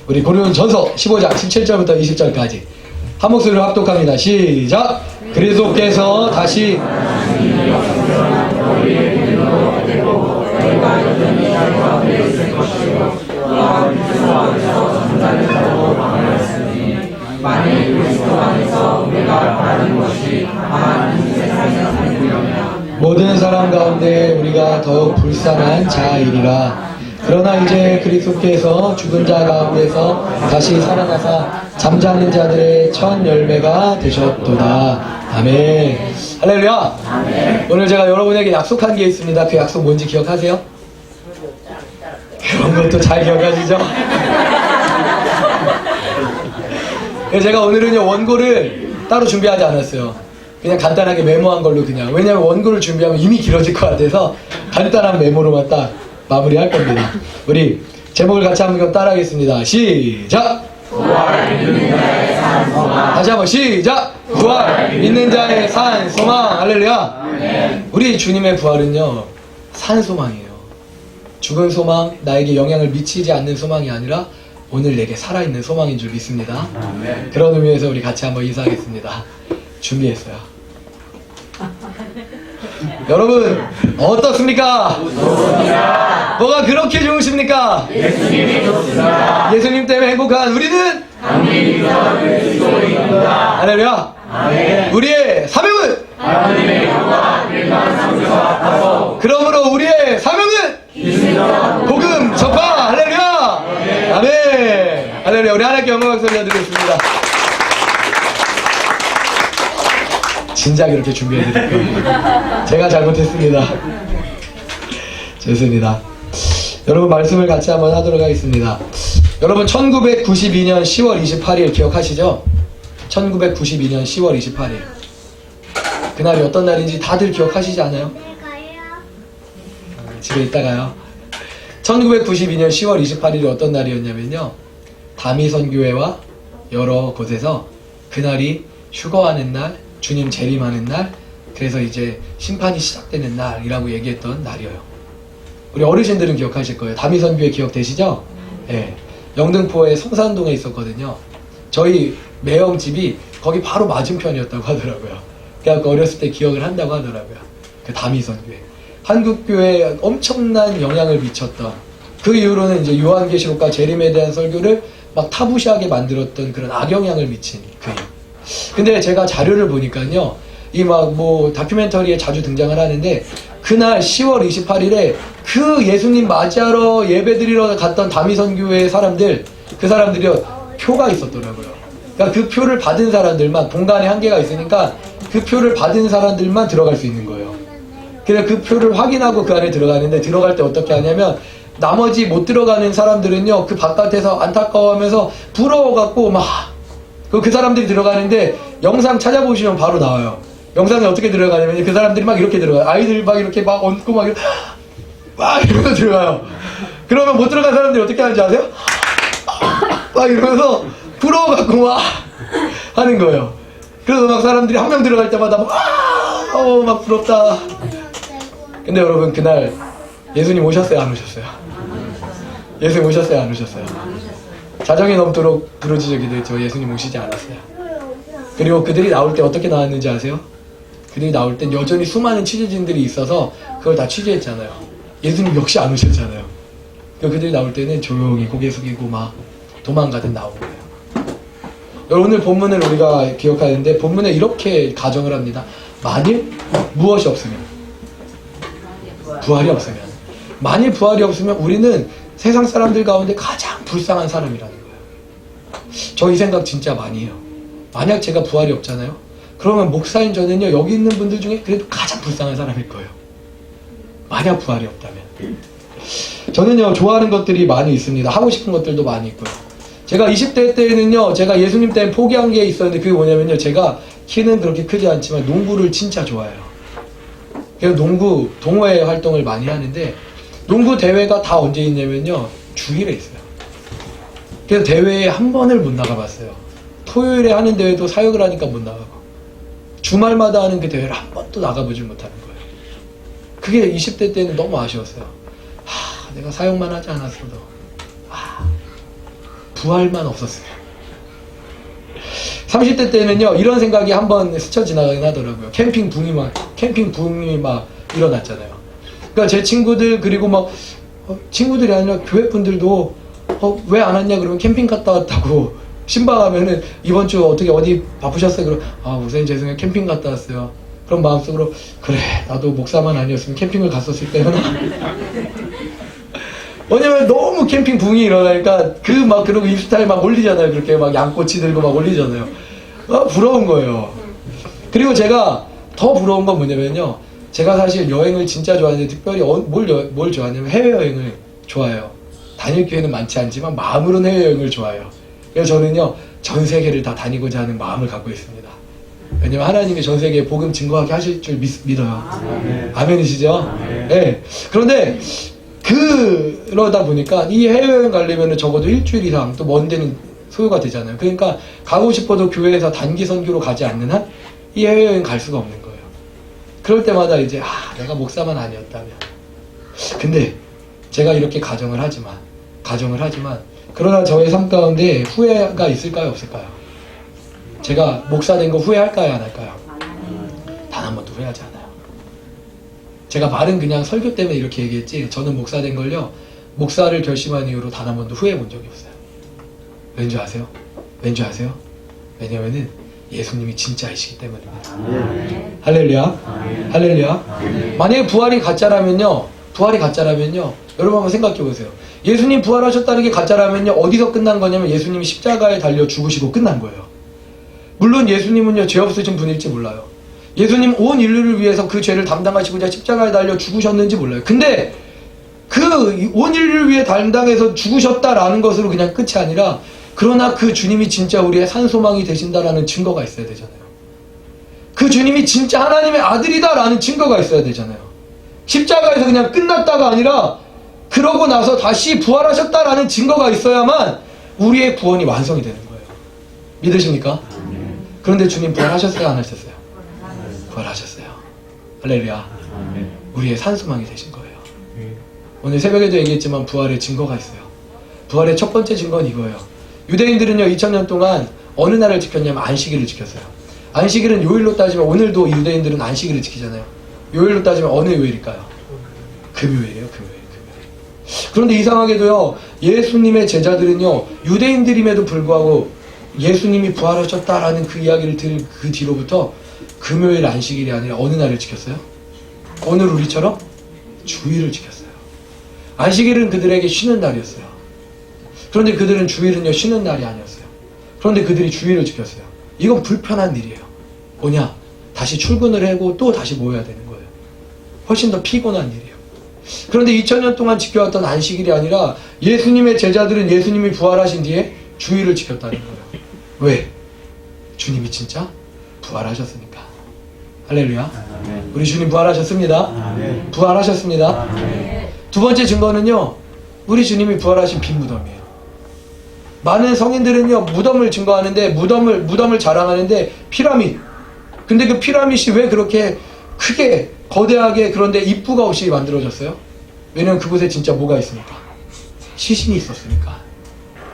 우리 고린도전서 15장 17절부터 20절까지 한 목소리로 합독합니다. 시작! 그리스도께서 다시 모든 사람 가운데 우리가 더욱 불쌍한 자이리라. 그러나 이제 그리스도께서 죽은 자 가운데서 다시 살아나사 잠자는 자들의 첫 열매가 되셨도다. 아멘. 할렐루야. 아멘. 오늘 제가 여러분에게 약속한 게 있습니다. 그 약속 뭔지 기억하세요? 그런 것도 잘 기억하시죠? 제가 오늘은요 원고를 따로 준비하지 않았어요. 그냥 간단하게 메모한 걸로 그냥. 왜냐면 원고를 준비하면 이미 길어질 것 같아서 간단한 메모로만 딱 마무리할 겁니다. 우리 제목을 같이 한번 따라하겠습니다. 시작! 부활 믿는 자의 산 소망. 다시 한번 시작! 부활 믿는 자의 산 소망. 할렐루야. 우리 주님의 부활은요 산 소망이에요. 죽은 소망, 나에게 영향을 미치지 않는 소망이 아니라 오늘 내게 살아있는 소망인 줄 믿습니다. 그런 의미에서 우리 같이 한번 인사하겠습니다. 준비했어요. 여러분 어떻습니까? 좋습니다. 뭐가 그렇게 좋으십니까? 예수님이 좋습니다. 예수님 때문에 행복한 우리는 할렐루야. 우리의 사명은 하나님의 영광 그러므로 우리의 사명은 복음 전파. 할렐루야. 아멘. 할렐루야. 우리 하나님께 영광 박수 올려드리겠습니다. 진작 이렇게 준비해드릴 거예요. 제가 잘못했습니다. 죄송합니다. 여러분 말씀을 같이 한번 하도록 하겠습니다. 여러분 1992년 10월 28일 기억하시죠? 1992년 10월 28일 그날이 어떤 날인지 다들 기억하시지 않아요? 집에 있다가요. 1992년 10월 28일이 어떤 날이었냐면요 다미선교회와 여러 곳에서 그날이 휴거하는 날, 주님 재림하는 날, 그래서 이제 심판이 시작되는 날이라고 얘기했던 날이에요. 우리 어르신들은 기억하실 거예요. 다미선교회 기억되시죠? 네. 영등포의 성산동에 있었거든요. 저희 매형집이 거기 바로 맞은편이었다고 하더라고요. 그래서 어렸을 때 기억을 한다고 하더라고요. 그 다미선교회. 한국교회에 엄청난 영향을 미쳤던, 그 이후로는 이제 요한계시록과 재림에 대한 설교를 막 타부시하게 만들었던 그런 악영향을 미친 그 이유. 근데 제가 자료를 보니까요, 이 막 뭐 다큐멘터리에 자주 등장을 하는데, 그날 10월 28일에 그 예수님 맞이하러 예배드리러 갔던 다미선교회 사람들, 그 사람들이요 표가 있었더라고요. 그러니까 그 표를 받은 사람들만, 공간에 한계가 있으니까 그 표를 받은 사람들만 들어갈 수 있는 거예요. 그래서 그 표를 확인하고 그 안에 들어가는데, 들어갈 때 어떻게 하냐면 나머지 못 들어가는 사람들은요 그 바깥에서 안타까워하면서 부러워갖고 막 그 사람들이 들어가는데, 영상 찾아보시면 바로 나와요. 영상이 어떻게 들어가냐면 그 사람들이 막 이렇게 들어가요. 아이들 막 이렇게 막 얹고 막 이러면서 들어가요. 그러면 못 들어간 사람들이 어떻게 하는지 아세요? 막 이러면서 부러워갖고 막 하는 거예요. 그래서 막 사람들이 한 명 들어갈 때마다 막 부럽다. 근데 여러분 그날 예수님 오셨어요, 안 오셨어요? 예수님 오셨어요, 안 오셨어요? 자정이 넘도록 부르짖어 기도했죠. 예수님 오시지 않았어요. 그리고 그들이 나올 때 어떻게 나왔는지 아세요? 그들이 나올 땐 여전히 수많은 취재진들이 있어서 그걸 다 취재했잖아요. 예수님 역시 안 오셨잖아요. 그들이 나올 때는 조용히 고개 숙이고 막 도망가듯 나온 거예요. 여러분 오늘 본문을 우리가 기억하는데, 본문에 이렇게 가정을 합니다. 만일 무엇이 없으면, 부활이 없으면, 만일 부활이 없으면 우리는 세상 사람들 가운데 가장 불쌍한 사람이라는 거예요. 저 이 생각 진짜 많이 해요. 만약 제가 부활이 없잖아요? 그러면 목사인 저는요 여기 있는 분들 중에 그래도 가장 불쌍한 사람일 거예요. 만약 부활이 없다면. 저는요 좋아하는 것들이 많이 있습니다. 하고 싶은 것들도 많이 있고요. 제가 20대 때는요 제가 예수님 때문에 포기한 게 있었는데, 그게 뭐냐면요, 제가 키는 그렇게 크지 않지만 농구를 진짜 좋아해요. 그래서 농구 동호회 활동을 많이 하는데, 농구 대회가 다 언제 있냐면요 주일에 있어요. 그래서 대회에 한 번을 못 나가봤어요. 토요일에 하는 대회도 사역을 하니까 못 나가고, 주말마다 하는 그 대회를 한 번도 나가보질 못하는 거예요. 그게 20대 때는 너무 아쉬웠어요. 내가 사역만 하지 않았어도 부활만 없었어요. 30대 때는요, 이런 생각이 한번 스쳐 지나가긴 하더라고요. 캠핑 붐이 막 일어났잖아요. 그러니까 제 친구들, 그리고 막, 친구들이 아니라 교회 분들도, 왜 안 왔냐? 그러면 캠핑 갔다 왔다고. 신방하면은, 이번 주 어떻게 어디 바쁘셨어요? 그럼, 목사님 죄송해요. 캠핑 갔다 왔어요. 그럼 마음속으로, 그래, 나도 목사만 아니었으면 캠핑을 갔었을 때구나. 왜냐면 너무 캠핑 붕이 일어나니까 그러고 인스타에 막 올리잖아요. 그렇게 막 양꼬치 들고 막 올리잖아요. 부러운 거예요. 그리고 제가 더 부러운 건 뭐냐면요. 제가 사실 여행을 진짜 좋아하는데 특별히 뭘 좋아하냐면 해외여행을 좋아해요. 다닐 기회는 많지 않지만 마음으로는 해외여행을 좋아해요. 그래서 저는요. 전 세계를 다 다니고자 하는 마음을 갖고 있습니다. 왜냐면 하나님이 전 세계에 복음 증거하게 하실 줄 믿어요. 아멘이시죠? 네. 그런데 그러다 보니까 이 해외여행 가려면 적어도 일주일 이상 또 먼 데는 소요가 되잖아요. 그러니까 가고 싶어도 교회에서 단기 선교로 가지 않는 한 이 해외여행 갈 수가 없는 거예요. 그럴 때마다 이제 내가 목사만 아니었다면. 근데 제가 이렇게 가정을 하지만 그러나 저의 삶 가운데 후회가 있을까요? 없을까요? 제가 목사 된 거 후회할까요? 안 할까요? 단 한 번도 후회하지 않아요. 제가 말은 그냥 설교 때문에 이렇게 얘기했지, 저는 목사 된 걸요, 목사를 결심한 이후로 단 한 번도 후회해 본 적이 없어요. 왠지 아세요? 왜냐면은 예수님이 진짜이시기 때문입니다. 할렐루야. 할렐루야. 만약에 부활이 가짜라면요, 여러분 한번 생각해 보세요. 예수님 부활하셨다는 게 가짜라면요, 어디서 끝난 거냐면 예수님이 십자가에 달려 죽으시고 끝난 거예요. 물론 예수님은요, 죄 없으신 분일지 몰라요. 예수님 온 인류를 위해서 그 죄를 담당하시고자 십자가에 달려 죽으셨는지 몰라요. 근데 그 온 인류를 위해 담당해서 죽으셨다라는 것으로 그냥 끝이 아니라, 그러나 그 주님이 진짜 우리의 산소망이 되신다라는 증거가 있어야 되잖아요. 그 주님이 진짜 하나님의 아들이다라는 증거가 있어야 되잖아요. 십자가에서 그냥 끝났다가 아니라 그러고 나서 다시 부활하셨다라는 증거가 있어야만 우리의 구원이 완성이 되는 거예요. 믿으십니까? 그런데 주님 부활하셨어요? 안 하셨어요? 부활하셨어요. 할렐루야. 우리의 산소망이 되신 거예요. 오늘 새벽에도 얘기했지만 부활의 증거가 있어요. 부활의 첫 번째 증거는 이거예요. 유대인들은요, 2000년 동안 어느 날을 지켰냐면 안식일을 지켰어요. 안식일은 요일로 따지면 오늘도 유대인들은 안식일을 지키잖아요. 요일로 따지면 어느 요일일까요? 금요일이에요. 금요일. 그런데 이상하게도요, 예수님의 제자들은요, 유대인들임에도 불구하고 예수님이 부활하셨다라는 그 이야기를 들은 그 뒤로부터 금요일 안식일이 아니라 어느 날을 지켰어요? 오늘 우리처럼 주일을 지켰어요. 안식일은 그들에게 쉬는 날이었어요. 그런데 그들은 주일은요, 쉬는 날이 아니었어요. 그런데 그들이 주일을 지켰어요. 이건 불편한 일이에요. 뭐냐? 다시 출근을 하고 또 다시 모여야 되는 거예요. 훨씬 더 피곤한 일이에요. 그런데 2000년 동안 지켜왔던 안식일이 아니라 예수님의 제자들은 예수님이 부활하신 뒤에 주일을 지켰다는 거예요. 왜? 주님이 진짜 부활하셨으니까. 할렐루야. 우리 주님 부활하셨습니다. 부활하셨습니다. 두 번째 증거는요, 우리 주님이 부활하신 빈 무덤이에요. 많은 성인들은요, 무덤을 증거하는데, 무덤을 자랑하는데, 피라밋. 근데 그 피라밋이 왜 그렇게 크게, 거대하게, 그런데 입구가 없이 만들어졌어요? 왜냐면 그곳에 진짜 뭐가 있습니까? 시신이 있었으니까.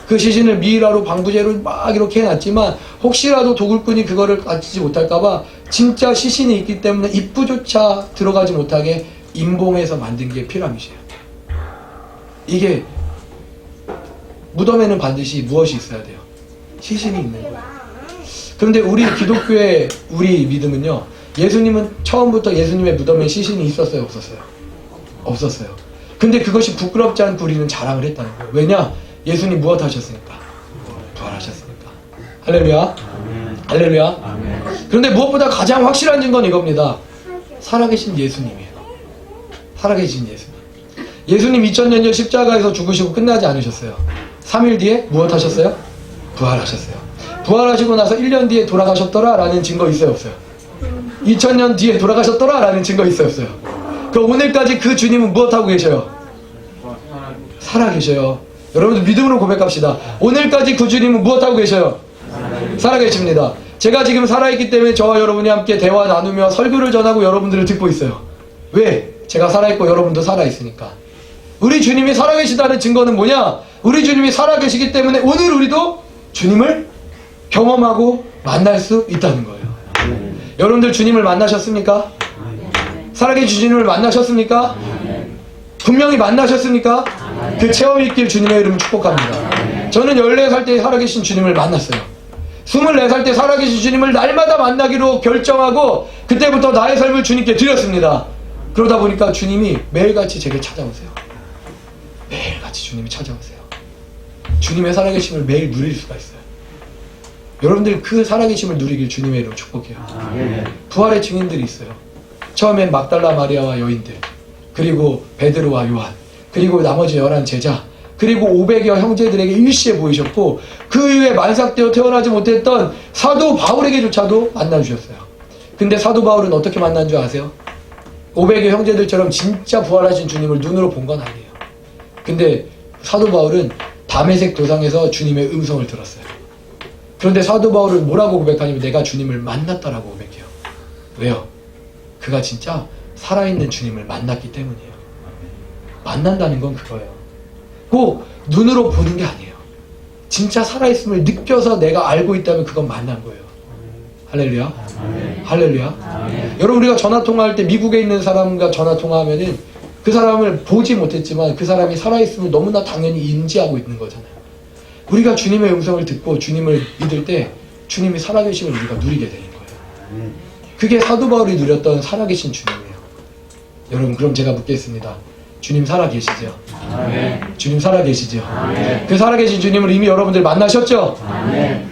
그 시신을 미이라로 방부제로 막 이렇게 해놨지만, 혹시라도 도굴꾼이 그거를 가지지 못할까봐, 진짜 시신이 있기 때문에 입구조차 들어가지 못하게 임봉해서 만든 게 피라밋이에요. 이게, 무덤에는 반드시 무엇이 있어야 돼요? 시신이 있는 거예요. 그런데 우리 기독교의 우리 믿음은요, 예수님은 처음부터 예수님의 무덤에 시신이 있었어요? 없었어요? 없었어요. 근데 그것이 부끄럽지 않고 우리는 자랑을 했다는 거예요. 왜냐? 예수님 무엇 하셨으니까? 부활하셨으니까. 할렐루야. 할렐루야. 그런데 무엇보다 가장 확실한 증거는 이겁니다. 살아계신 예수님이에요. 살아계신 예수님. 예수님 2000년 전 십자가에서 죽으시고 끝나지 않으셨어요. 3일 뒤에 무엇 하셨어요? 부활하셨어요. 부활하시고 나서 1년 뒤에 돌아가셨더라 라는 증거 있어요? 없어요? 2000년 뒤에 돌아가셨더라 라는 증거 있어요? 없어요? 그럼 오늘까지 그 주님은 무엇하고 계셔요? 살아계셔요. 여러분들 믿음으로 고백합시다. 오늘까지 그 주님은 무엇하고 계셔요? 살아계십니다. 제가 지금 살아있기 때문에 저와 여러분이 함께 대화 나누며 설교를 전하고 여러분들을 듣고 있어요. 왜? 제가 살아있고 여러분도 살아있으니까. 우리 주님이 살아계시다는 증거는 뭐냐? 우리 주님이 살아계시기 때문에 오늘 우리도 주님을 경험하고 만날 수 있다는 거예요. 여러분들 주님을 만나셨습니까? 살아계신 주님을 만나셨습니까? 분명히 만나셨습니까? 그 체험이 있길 주님의 이름을 축복합니다. 저는 14살 때 살아계신 주님을 만났어요. 24살 때 살아계신 주님을 날마다 만나기로 결정하고 그때부터 나의 삶을 주님께 드렸습니다. 그러다 보니까 주님이 매일같이 제게 찾아오세요. 매일같이 주님이 찾아오세요. 주님의 살아계심을 매일 누릴 수가 있어요. 여러분들 그 살아계심을 누리길 주님의 이름으로 축복해요. 부활의 증인들이 있어요. 처음엔 막달라 마리아와 여인들, 그리고 베드로와 요한, 그리고 나머지 11 제자, 그리고 500여 형제들에게 일시에 보이셨고 그 이후에 만삭되어 태어나지 못했던 사도 바울에게조차도 만나주셨어요. 근데 사도 바울은 어떻게 만난 줄 아세요? 500여 형제들처럼 진짜 부활하신 주님을 눈으로 본 건 아니에요. 근데 사도 바울은 다메섹 도상에서 주님의 음성을 들었어요. 그런데 사도 바울은 뭐라고 고백하냐면 내가 주님을 만났다라고 고백해요. 왜요? 그가 진짜 살아있는 주님을 만났기 때문이에요. 만난다는 건 그거예요. 꼭 눈으로 보는 게 아니에요. 진짜 살아있음을 느껴서 내가 알고 있다면 그건 만난 거예요. 할렐루야. 할렐루야. 여러분 우리가 전화통화할 때 미국에 있는 사람과 전화통화하면은 그 사람을 보지 못했지만 그 사람이 살아있음을 너무나 당연히 인지하고 있는 거잖아요. 우리가 주님의 음성을 듣고 주님을 믿을 때 주님이 살아계심을 우리가 누리게 되는 거예요. 그게 사도 바울이 누렸던 살아계신 주님이에요. 여러분 그럼 제가 묻겠습니다. 주님 살아계시죠? 주님 살아계시죠? 그 살아계신 주님을 이미 여러분들 만나셨죠?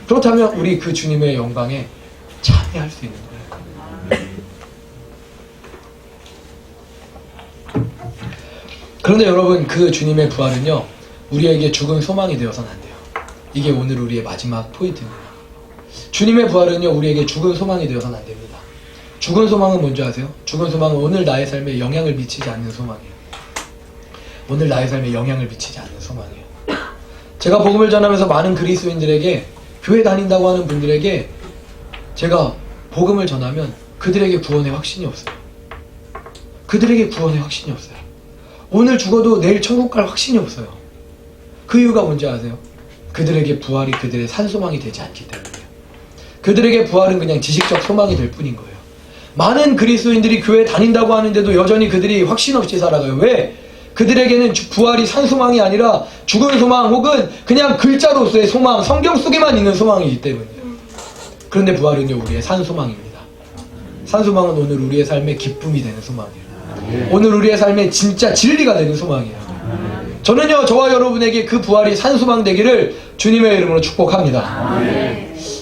그렇다면 우리 그 주님의 영광에 참여할 수 있는 거예요. 그런데 여러분 그 주님의 부활은요 우리에게 죽은 소망이 되어서는 안 돼요. 이게 오늘 우리의 마지막 포인트입니다. 주님의 부활은요 우리에게 죽은 소망이 되어서는 안 됩니다. 죽은 소망은 뭔지 아세요? 죽은 소망은 오늘 나의 삶에 영향을 미치지 않는 소망이에요. 오늘 나의 삶에 영향을 미치지 않는 소망이에요. 제가 복음을 전하면서 많은 그리스도인들에게 교회 다닌다고 하는 분들에게 제가 복음을 전하면 그들에게 구원의 확신이 없어요. 그들에게 구원의 확신이 없어요. 오늘 죽어도 내일 천국 갈 확신이 없어요. 그 이유가 뭔지 아세요? 그들에게 부활이 그들의 산소망이 되지 않기 때문이에요. 그들에게 부활은 그냥 지식적 소망이 될 뿐인 거예요. 많은 그리스도인들이 교회 다닌다고 하는데도 여전히 그들이 확신 없이 살아가요. 왜? 그들에게는 부활이 산소망이 아니라 죽은 소망 혹은 그냥 글자로서의 소망, 성경 속에만 있는 소망이기 때문이에요. 그런데 부활은요 우리의 산소망입니다. 산소망은 오늘 우리의 삶에 기쁨이 되는 소망이에요. 오늘 우리의 삶에 진짜 진리가 되는 소망이에요. 저는요 저와 여러분에게 그 부활이 산소망 되기를 주님의 이름으로 축복합니다.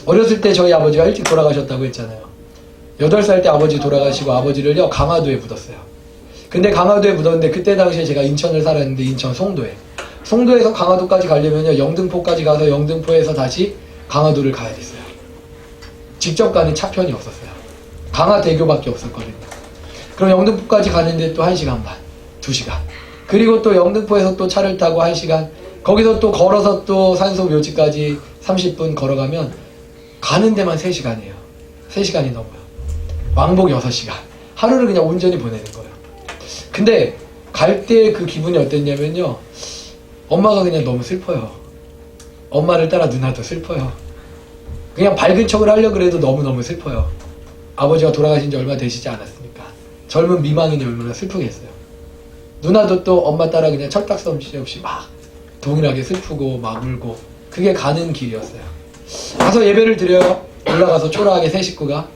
어렸을 때 저희 아버지가 일찍 돌아가셨다고 했잖아요. 8살 때 아버지 돌아가시고 아버지를요 강화도에 묻었어요. 근데 강화도에 묻었는데 그때 당시에 제가 인천을 살았는데 인천 송도에서 강화도까지 가려면요 영등포까지 가서 영등포에서 다시 강화도를 가야 됐어요. 직접 가는 차편이 없었어요. 강화대교밖에 없었거든요. 그럼 영등포까지 가는데 또 1시간 반, 2시간. 그리고 또 영등포에서 또 차를 타고 1시간, 거기서 또 걸어서 또 산소 묘지까지 30분 걸어가면 가는 데만 3시간이에요. 3시간이 넘어요. 왕복 6시간. 하루를 그냥 온전히 보내는 거예요. 근데 갈 때 그 기분이 어땠냐면요. 엄마가 그냥 너무 슬퍼요. 엄마를 따라 누나도 슬퍼요. 그냥 밝은 척을 하려고 해도 너무너무 슬퍼요. 아버지가 돌아가신 지 얼마 되시지 않았으니까. 젊은 미망인이 얼마나 슬프겠어요. 누나도 또 엄마 따라 그냥 철딱서없이 막 동일하게 슬프고 막 울고 그게 가는 길이었어요. 가서 예배를 드려요. 올라가서 초라하게 새 식구가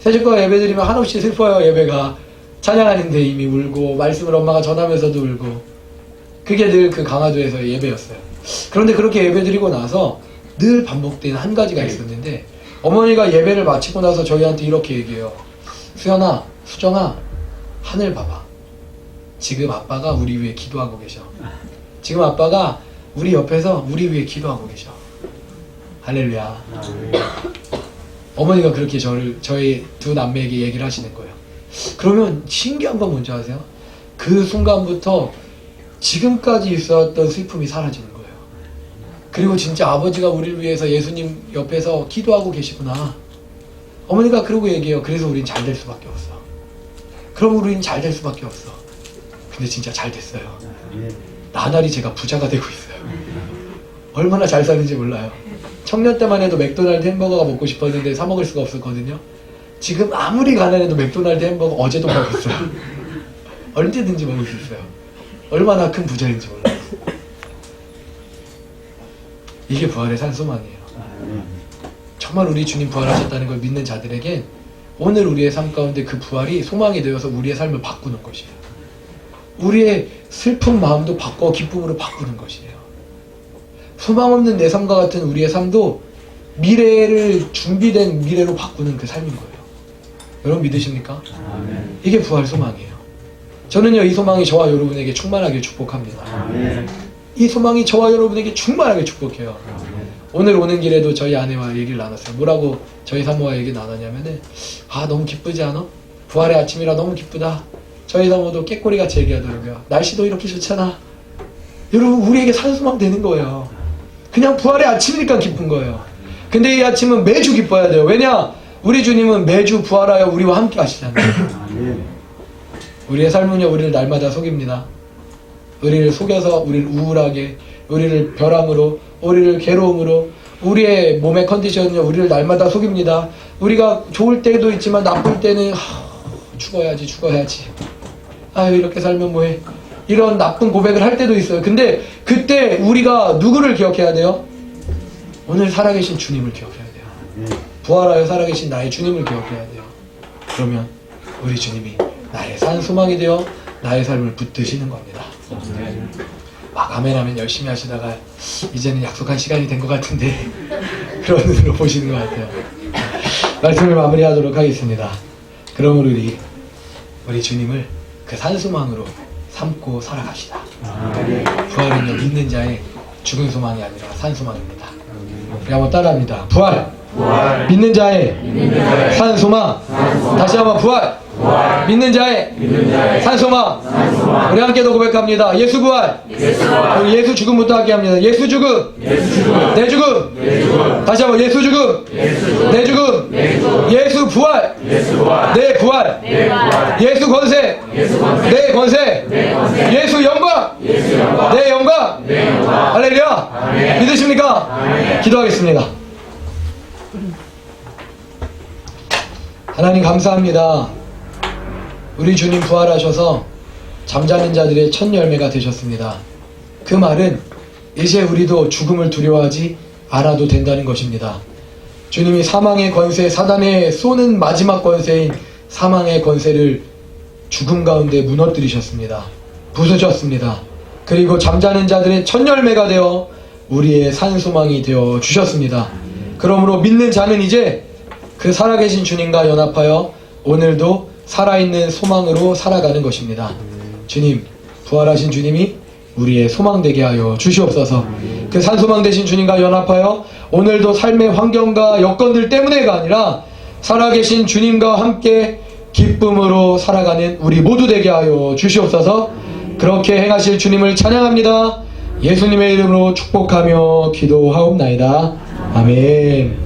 예배 드리면 한없이 슬퍼요. 예배가 찬양하는데 이미 울고 말씀을 엄마가 전하면서도 울고 그게 늘 그 강화도에서의 예배였어요. 그런데 그렇게 예배 드리고 나서 늘 반복된 한 가지가 있었는데 어머니가 예배를 마치고 나서 저희한테 이렇게 얘기해요. 수연아, 수정아, 하늘 봐봐. 지금 아빠가 우리 위해 기도하고 계셔. 지금 아빠가 우리 옆에서 우리 위해 기도하고 계셔. 할렐루야. 어머니가 그렇게 저희 두 남매에게 얘기를 하시는 거예요. 그러면 신기한 건 뭔지 아세요? 그 순간부터 지금까지 있었던 슬픔이 사라지는 거예요. 그리고 진짜 아버지가 우리를 위해서 예수님 옆에서 기도하고 계시구나. 어머니가 그러고 얘기해요. 그래서 우린 잘 될 수밖에 없어. 그럼 우린 잘 될 수밖에 없어. 근데 진짜 잘 됐어요. 나날이 제가 부자가 되고 있어요. 얼마나 잘 사는지 몰라요. 청년 때만 해도 맥도날드 햄버거가 먹고 싶었는데 사 먹을 수가 없었거든요. 지금 아무리 가난해도 맥도날드 햄버거 어제도 먹었어요. 언제든지 먹을 수 있어요. 얼마나 큰 부자인지 몰라요. 이게 부활의 산소망이에요. 정말 우리 주님 부활하셨다는 걸 믿는 자들에게 오늘 우리의 삶 가운데 그 부활이 소망이 되어서 우리의 삶을 바꾸는 것이에요. 우리의 슬픈 마음도 바꿔 기쁨으로 바꾸는 것이에요. 소망 없는 내 삶과 같은 우리의 삶도 미래를 준비된 미래로 바꾸는 그 삶인 거예요. 여러분 믿으십니까? 아멘. 이게 부활 소망이에요. 저는요 이 소망이 저와 여러분에게 충만하게 축복합니다. 아멘. 이 소망이 저와 여러분에게 충만하게 축복해요. 아멘. 오늘 오는 길에도 저희 아내와 얘기를 나눴어요. 뭐라고 저희 사모와 얘기 나눴냐면은 너무 기쁘지 않아? 부활의 아침이라 너무 기쁘다. 저희 사모도 깨꼬리같이 얘기하더라고요. 날씨도 이렇게 좋잖아. 여러분 우리에게 산소망 되는 거예요. 그냥 부활의 아침이니까 기쁜 거예요. 근데 이 아침은 매주 기뻐야 돼요. 왜냐? 우리 주님은 매주 부활하여 우리와 함께 하시잖아요. 아멘. 우리의 삶은요 우리를 날마다 속입니다. 우리를 속여서 우리를 우울하게, 우리를 벼랑으로, 우리를 괴로움으로, 우리의 몸의 컨디션은요 우리를 날마다 속입니다. 우리가 좋을 때도 있지만 나쁠 때는 죽어야지 아유 이렇게 살면 뭐해, 이런 나쁜 고백을 할 때도 있어요. 근데 그때 우리가 누구를 기억해야 돼요? 오늘 살아계신 주님을 기억해야 돼요. 부활하여 살아계신 나의 주님을 기억해야 돼요. 그러면 우리 주님이 나의 산 소망이 되어 나의 삶을 붙드시는 겁니다. 막 아멘하면 열심히 하시다가 이제는 약속한 시간이 된 것 같은데 그런 눈으로 보시는 것 같아요. 말씀을 마무리하도록 하겠습니다. 그러므로 우리 주님을 그 산소망으로 삼고 살아갑시다. 부활은요 믿는 자의 죽은 소망이 아니라 산소망입니다. 우리 한번 따라합니다. 부활. 믿는 자의 산소망. 다시 한번 부활. 믿는 자의 산소망. 우리 함께 더 고백합니다. 예수 부활. 우리 예수 죽음부터 함께 합니다. 예수 죽음. 내 죽음. 다시 한번 예수 죽음. 내 죽음. 예수 부활. 내 부활. 예수 권세. 내 권세. 예수 영광. 내 영광. 할렐루야. 믿으십니까? 기도하겠습니다. 하나님 감사합니다. 우리 주님 부활하셔서 잠자는 자들의 첫 열매가 되셨습니다. 그 말은 이제 우리도 죽음을 두려워하지 않아도 된다는 것입니다. 주님이 사망의 권세, 사단의 쏘는 마지막 권세인 사망의 권세를 죽음 가운데 무너뜨리셨습니다. 부수셨습니다. 그리고 잠자는 자들의 첫 열매가 되어 우리의 산소망이 되어 주셨습니다. 그러므로 믿는 자는 이제 그 살아계신 주님과 연합하여 오늘도 살아있는 소망으로 살아가는 것입니다. 주님, 부활하신 주님이 우리의 소망 되게 하여 주시옵소서. 그 산소망 되신 주님과 연합하여 오늘도 삶의 환경과 여건들 때문에가 아니라 살아계신 주님과 함께 기쁨으로 살아가는 우리 모두 되게 하여 주시옵소서. 그렇게 행하실 주님을 찬양합니다. 예수님의 이름으로 축복하며 기도하옵나이다. 아멘.